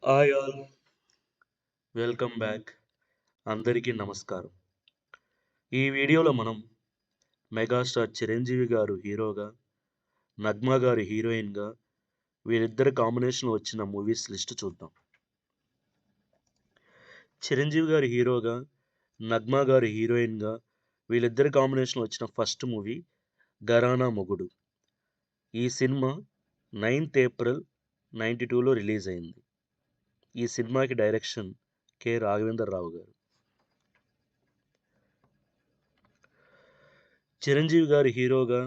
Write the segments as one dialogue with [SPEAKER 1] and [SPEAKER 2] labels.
[SPEAKER 1] Hi all, welcome back. అందరికీ నమస్కారం. ఈ వీడియోలో మనం మెగాస్టార్ చిరంజీవి గారు హీరోగా, నగ్మా గారు హీరోయిన్‌గా వీరిద్దరి కాంబినేషన్‌లో వచ్చిన మూవీస్ లిస్ట్ చూద్దాం. చిరంజీవి గారు హీరోగా, నగ్మా గారు హీరోయిన్‌గా వీళ్ళిద్దరి కాంబినేషన్‌లో వచ్చిన ఫస్ట్ మూవీ 'ఘరానా మొగుడు'. ఈ సినిమా 9థ్ ఏప్రిల్ 92లో రిలీజ్ అయింది. ఈ సినిమాకి డైరెక్షన్ కె. రాఘవేంద్ర రావు గారు. చిరంజీవి గారు హీరోగా,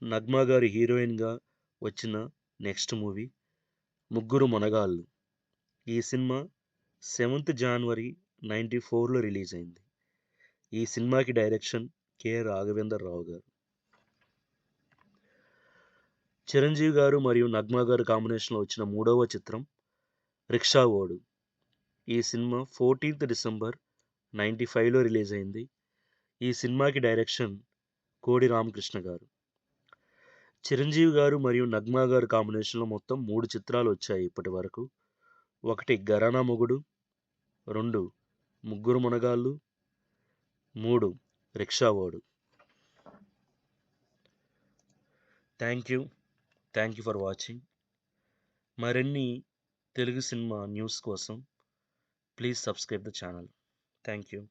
[SPEAKER 1] నగ్మా గారు హీరోయిన్‌గా వచ్చిన నెక్స్ట్ మూవీ 'ముగ్గురు మొనగాళ్ళు'. ఈ సినిమా 7th జనవరి 94లో రిలీజ్ అయింది. ఈ సినిమాకి డైరెక్షన్ కె. రాఘవేంద్ర రావు గారు. చిరంజీవి గారు మరియు నగ్మా గారు కాంబినేషన్‌లో వచ్చిన మూడవ చిత్రం 'రిక్షా ఓడు'. ఈ సినిమా 14th డిసెంబర్ 95లో రిలీజ్ అయింది. ఈ సినిమాకి డైరెక్షన్ కోడి రామకృష్ణ గారు. చిరంజీవి గారు మరియు నగ్మా గారు కాంబినేషన్‌లో మొత్తం 3 చిత్రాలు వచ్చాయి ఇప్పటి వరకు. 1 'ఘరానా మొగుడు', 2 'ముగ్గురు మొనగాళ్ళు', 3 'రిక్షా ఓడు'. Thank you for watching. మరిన్ని తెలుగు సినిమా న్యూస్ కోసం please subscribe the channel. Thank you.